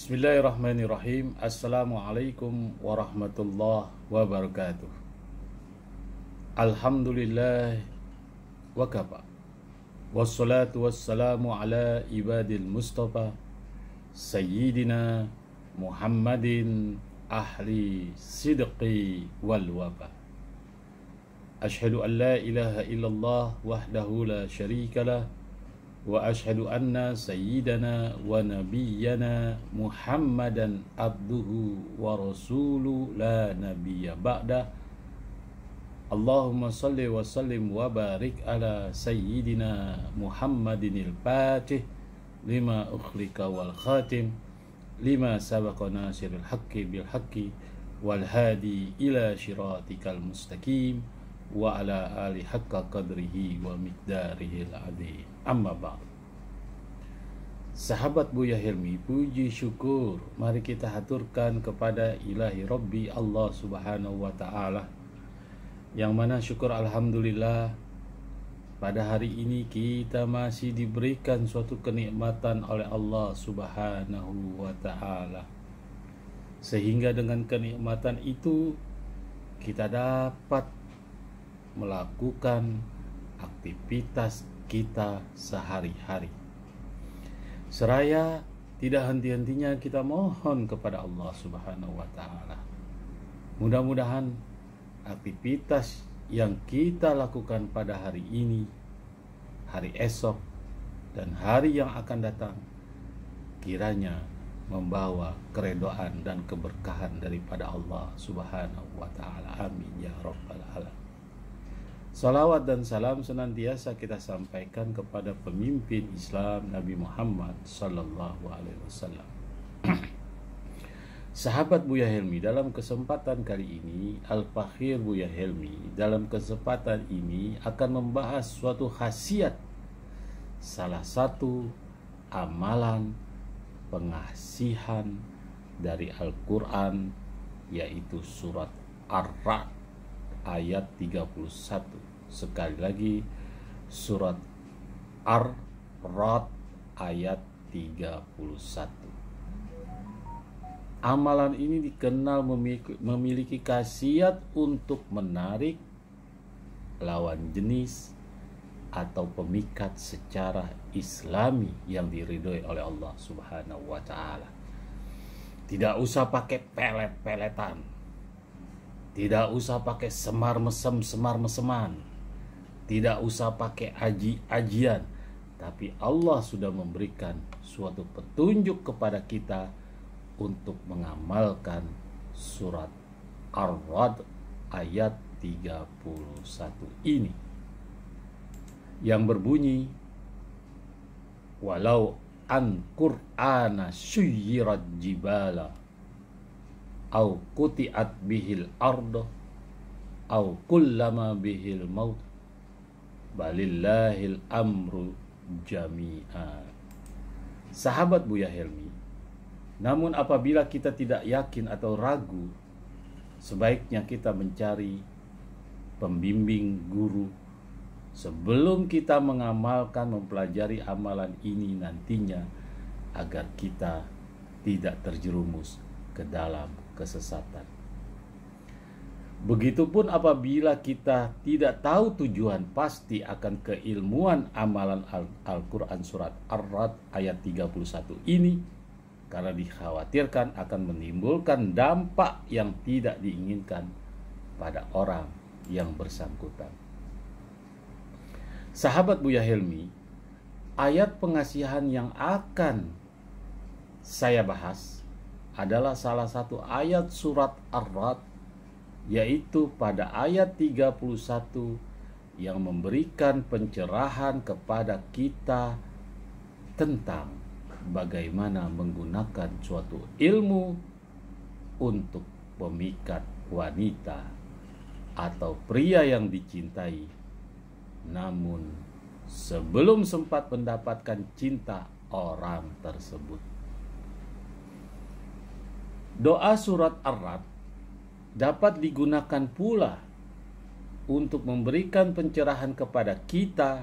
Bismillahirrahmanirrahim. Assalamualaikum warahmatullahi wabarakatuh. Alhamdulillah wa kafa. Wassalatu wassalamu ala ibadil mustafa Sayyidina Muhammadin ahli sidqi wal wafa. Ashhadu an la ilaha illallah wahdahu la syarika lah, wa ashhadu anna sayyidana wa nabiyyana Muhammadan abduhu wa rasuluhu la nabiyya ba'da. Allahumma salli wa sallim wa barik ala sayyidina Muhammadinil fatih lima ukhlika wal khatim lima sabaqa nasiril haqqi bil haqqi wal hadi ila syiratikal mustaqim wa ala ali haqqa qadrihi wa miqdarihil azim. Amma ba'd. Sahabat Buya Helmi, puji syukur mari kita haturkan kepada Ilahi Rabbi Allah Subhanahu wa ta'ala, yang mana syukur alhamdulillah pada hari ini kita masih diberikan suatu kenikmatan oleh Allah Subhanahu wa ta'ala, sehingga dengan kenikmatan itu kita dapat melakukan aktivitas kita sehari-hari, seraya tidak henti-hentinya kita mohon kepada Allah Subhanahu wa ta'ala. Mudah-mudahan aktivitas yang kita lakukan pada hari ini, hari esok, dan hari yang akan datang kiranya membawa keredoan dan keberkahan daripada Allah Subhanahu wa ta'ala. Amin ya rabbal alamin. Salawat dan salam senantiasa kita sampaikan kepada pemimpin Islam Nabi Muhammad sallallahu alaihi wasallam. Sahabat Buya Helmi, dalam kesempatan kali ini Al-Fakhir Buya Helmi dalam kesempatan ini akan membahas suatu khasiat salah satu amalan pengasihan dari Al-Quran, yaitu surat Ar-Ra'd ayat 31. Sekali lagi, surat Ar-Ra'd ayat 31. Amalan ini dikenal memiliki khasiat untuk menarik lawan jenis atau pemikat secara islami yang diridhoi oleh Allah Subhanahu wa ta'ala. Tidak usah pakai pelet-peletan, tidak usah pakai semar-meseman, tidak usah pakai aji-ajian, tapi Allah sudah memberikan suatu petunjuk kepada kita untuk mengamalkan surat Ar-Ra'd ayat 31 ini, yang berbunyi, walau an Qur'ana syuyyirat jibala au quti'at bihil ardo au kullama bihil maut balillahil amru jami'a. Sahabat Buya Helmi, namun apabila kita tidak yakin atau ragu, sebaiknya kita mencari pembimbing guru sebelum kita mengamalkan, mempelajari amalan ini nantinya, agar kita tidak terjerumus ke dalam kesesatan. Begitupun apabila kita tidak tahu tujuan pasti akan keilmuan amalan Al-Quran surat Ar-Ra'd ayat 31 ini, karena dikhawatirkan akan menimbulkan dampak yang tidak diinginkan pada orang yang bersangkutan. Sahabat Buya Helmi, ayat pengasihan yang akan saya bahas adalah salah satu ayat surat Ar-Ra'd, yaitu pada ayat 31 yang memberikan pencerahan kepada kita tentang bagaimana menggunakan suatu ilmu untuk memikat wanita atau pria yang dicintai, namun sebelum sempat mendapatkan cinta orang tersebut. Doa surat Ar-Ra'd dapat digunakan pula untuk memberikan pencerahan kepada kita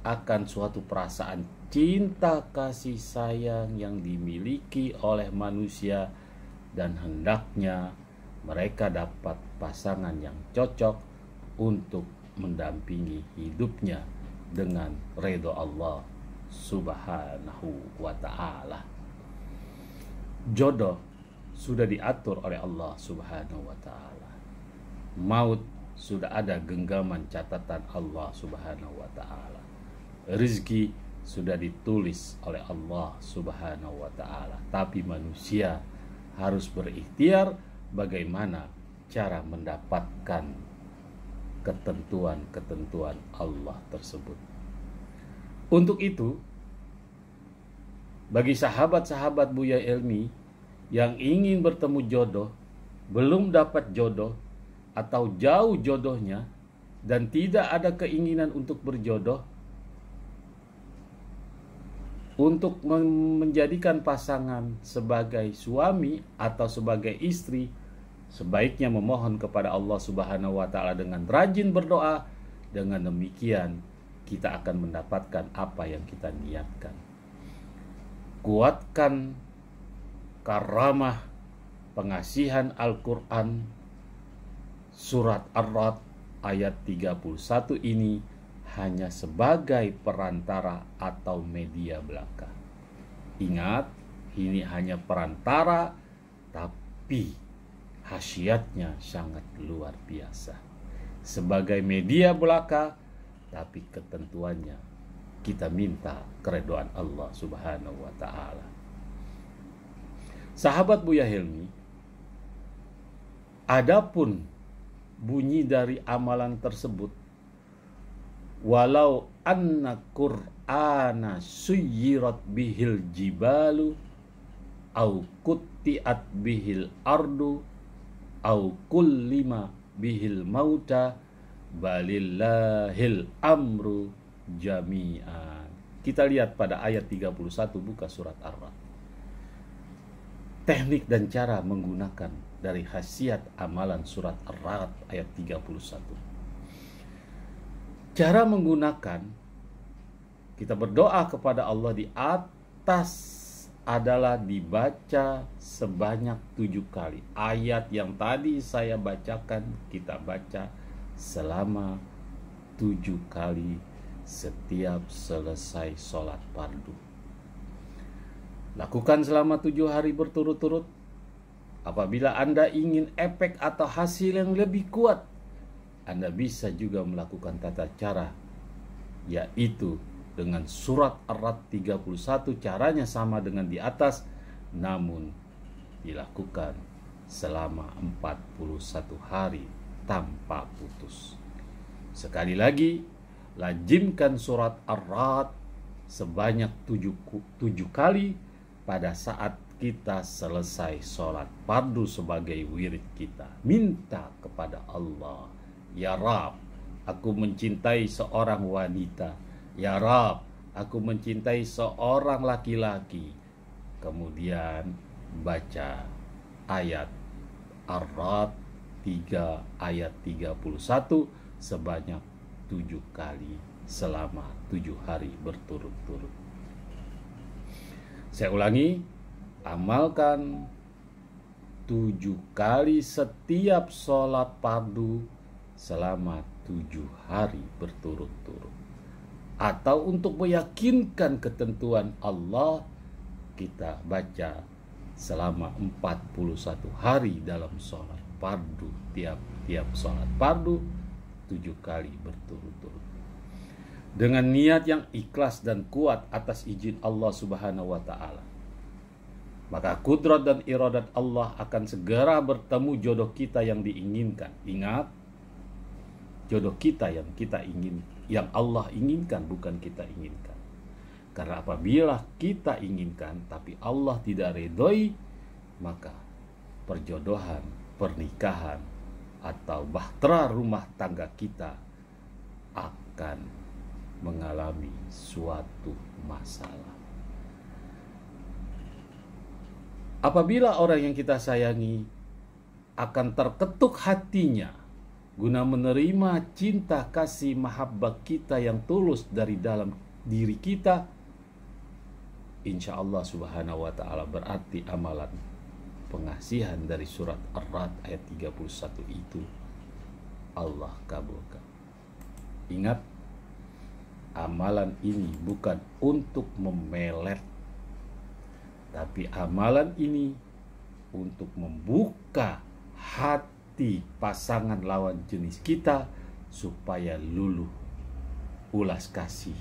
akan suatu perasaan cinta kasih sayang yang dimiliki oleh manusia, dan hendaknya mereka dapat pasangan yang cocok untuk mendampingi hidupnya dengan ridho Allah Subhanahu wa ta'ala. Jodoh sudah diatur oleh Allah Subhanahu wa ta'ala. Maut sudah ada genggaman catatan Allah Subhanahu wa ta'ala. Rezeki sudah ditulis oleh Allah Subhanahu wa ta'ala. Tapi manusia harus berikhtiar bagaimana cara mendapatkan ketentuan-ketentuan Allah tersebut. Untuk itu, bagi sahabat-sahabat Buya Helmy yang ingin bertemu jodoh, belum dapat jodoh, atau jauh jodohnya, dan tidak ada keinginan untuk berjodoh, untuk menjadikan pasangan sebagai suami atau sebagai istri, sebaiknya memohon kepada Allah Subhanahu wa ta'ala dengan rajin berdoa. Dengan demikian kita akan mendapatkan apa yang kita niatkan. Kuatkan karamah pengasihan Al-Quran surat Ar-Ra'd ayat 31 ini hanya sebagai perantara atau media belaka. Ingat, ini hanya perantara, tapi khasiatnya sangat luar biasa. Sebagai media belaka, tapi ketentuannya kita minta keridhaan Allah Subhanahu wa ta'ala. Sahabat Buya Helmy, adapun bunyi dari amalan tersebut, walau anna Qur'ana suyyirat bihil jibalu au kuttiat bihil ardu au kullima bihil mauta balillahil amru jami'an. Kita lihat pada ayat 31 buka surat Ar-Ra'd. Teknik dan cara menggunakan dari khasiat amalan surat Ar-Ra'd ayat 31. Cara menggunakan, kita berdoa kepada Allah di atas adalah dibaca sebanyak 7 kali. Ayat yang tadi saya bacakan, kita baca selama 7 kali setiap selesai sholat fardu. Lakukan selama 7 hari berturut-turut. Apabila Anda ingin efek atau hasil yang lebih kuat, Anda bisa juga melakukan tata cara, yaitu dengan surat Ar-Ra'd 31. Caranya sama dengan di atas, namun dilakukan selama 41 hari tanpa putus. Sekali lagi, lazimkan surat Ar-Ra'd sebanyak 7 kali pada saat kita selesai sholat fardu sebagai wirid kita. Minta kepada Allah, ya Rab, aku mencintai seorang wanita. Ya Rab, aku mencintai seorang laki-laki. Kemudian baca ayat Ar-Ra'd 3 ayat 31 sebanyak 7 kali selama 7 hari berturut-turut. Saya ulangi, amalkan 7 kali setiap sholat fardu selama 7 hari berturut-turut. Atau untuk meyakinkan ketentuan Allah, kita baca selama 41 hari dalam sholat fardu. Tiap sholat fardu 7 kali berturut-turut. Dengan niat yang ikhlas dan kuat atas izin Allah Subhanahu wa ta'ala, maka kudrat dan iradat Allah akan segera bertemu jodoh kita yang diinginkan. Ingat, jodoh kita yang kita ingin, yang Allah inginkan, bukan kita inginkan. Karena apabila kita inginkan tapi Allah tidak ridhoi, maka perjodohan, pernikahan, atau bahtera rumah tangga kita akan mengalami suatu masalah. Apabila orang yang kita sayangi akan terketuk hatinya guna menerima cinta kasih mahabbah kita yang tulus dari dalam diri kita, insya Allah subhanahu wa ta'ala berarti amalan pengasihan dari surat Ar-Ra'd ayat 31 itu Allah kabulkan. Ingat, amalan ini bukan untuk memelet, tapi amalan ini untuk membuka hati pasangan lawan jenis kita supaya luluh ulas kasih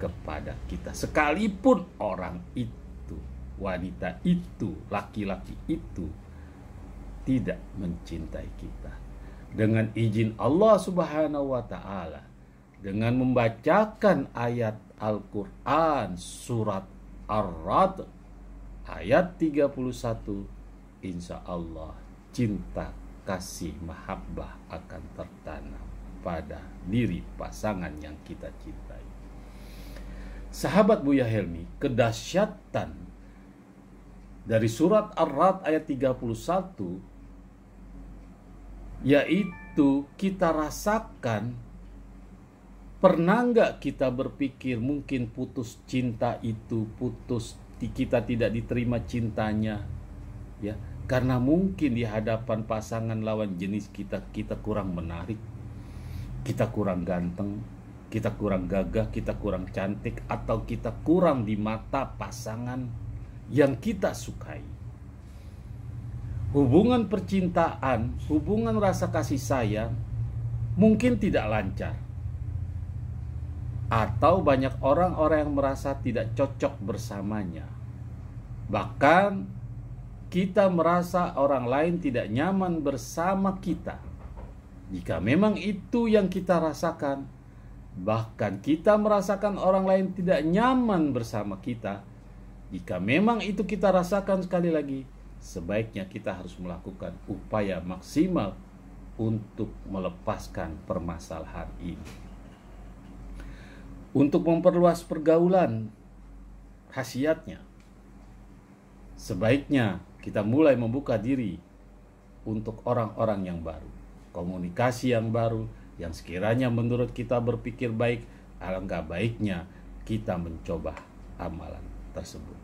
kepada kita, sekalipun orang itu, wanita itu, laki-laki itu tidak mencintai kita. Dengan izin Allah subhanahu wa ta'ala, dengan membacakan ayat Al-Quran surat Ar-Ra'd ayat 31, insya Allah cinta, kasih, mahabbah akan tertanam pada diri pasangan yang kita cintai. Sahabat Buya Helmi, kedahsyatan dari surat Ar-Ra'd ayat 31 yaitu kita rasakan, pernah nggak kita berpikir mungkin putus cinta itu, kita tidak diterima cintanya, ya, karena mungkin di hadapan pasangan lawan jenis kita kurang menarik, kita kurang ganteng, kita kurang gagah, kita kurang cantik, atau kita kurang di mata pasangan yang kita sukai. Hubungan percintaan, hubungan rasa kasih sayang mungkin tidak lancar, atau banyak orang-orang yang merasa tidak cocok bersamanya. Bahkan kita merasa orang lain tidak nyaman bersama kita. Jika memang itu yang kita rasakan, bahkan kita merasakan orang lain tidak nyaman bersama kita, jika memang itu kita rasakan, sekali lagi, sebaiknya kita harus melakukan upaya maksimal untuk melepaskan permasalahan ini. Untuk memperluas pergaulan, khasiatnya, sebaiknya kita mulai membuka diri untuk orang-orang yang baru, komunikasi yang baru, yang sekiranya menurut kita berpikir baik. Alangkah baiknya kita mencoba amalan tersebut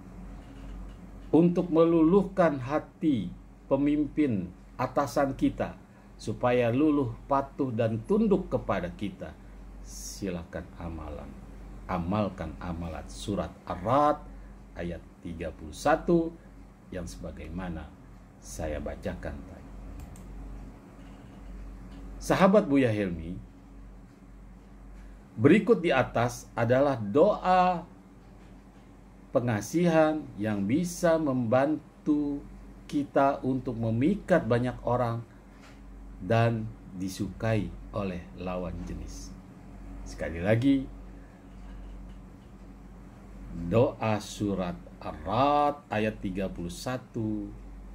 untuk meluluhkan hati pemimpin atasan kita supaya luluh, patuh, dan tunduk kepada kita. Silakan amalkan amalan surat Ar-Ra'd ayat 31 yang sebagaimana saya bacakan tadi. Sahabat Buya Helmi, berikut di atas adalah doa pengasihan yang bisa membantu kita untuk memikat banyak orang dan disukai oleh lawan jenis. Sekali lagi, doa surat Ar-Ra'd ayat 31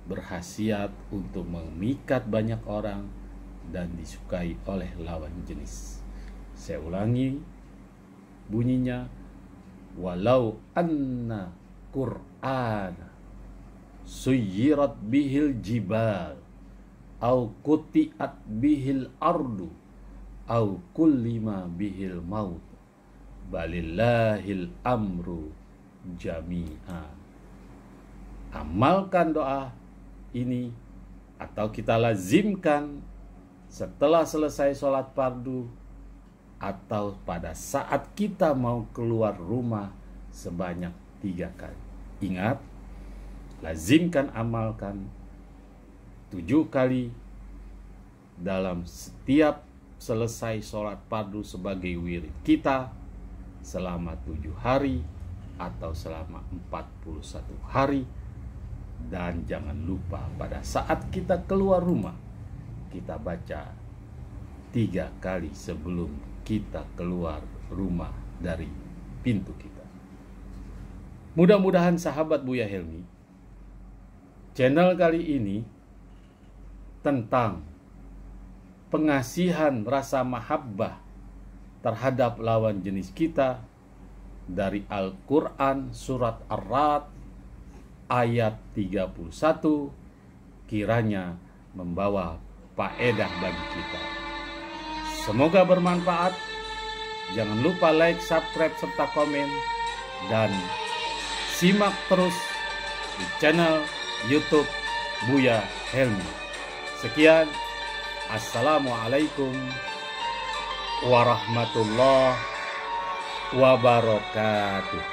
berkhasiat untuk memikat banyak orang dan disukai oleh lawan jenis. Saya ulangi bunyinya, walau anna Qur'an suyirat bihil jibal au quti'at bihil ardu au kullima bihil maut balillahil amru jami'a. Amalkan doa ini atau kita lazimkan setelah selesai sholat fardu atau pada saat kita mau keluar rumah sebanyak 3 kali. Ingat, lazimkan, amalkan 7 kali dalam setiap selesai sholat fardu sebagai wirid kita selama 7 hari atau selama 41 hari. Dan jangan lupa pada saat kita keluar rumah, kita baca 3 kali sebelum kita keluar rumah dari pintu kita. Mudah-mudahan sahabat Buya Helmi, channel kali ini tentang pengasihan rasa mahabbah terhadap lawan jenis kita dari Al-Quran surat Ar-Ra'd ayat 31 kiranya membawa faedah bagi kita. Semoga bermanfaat. Jangan lupa like, subscribe, serta komen. Dan simak terus di channel YouTube Buya Helmi. Sekian, assalamualaikum warahmatullahi wabarakatuh.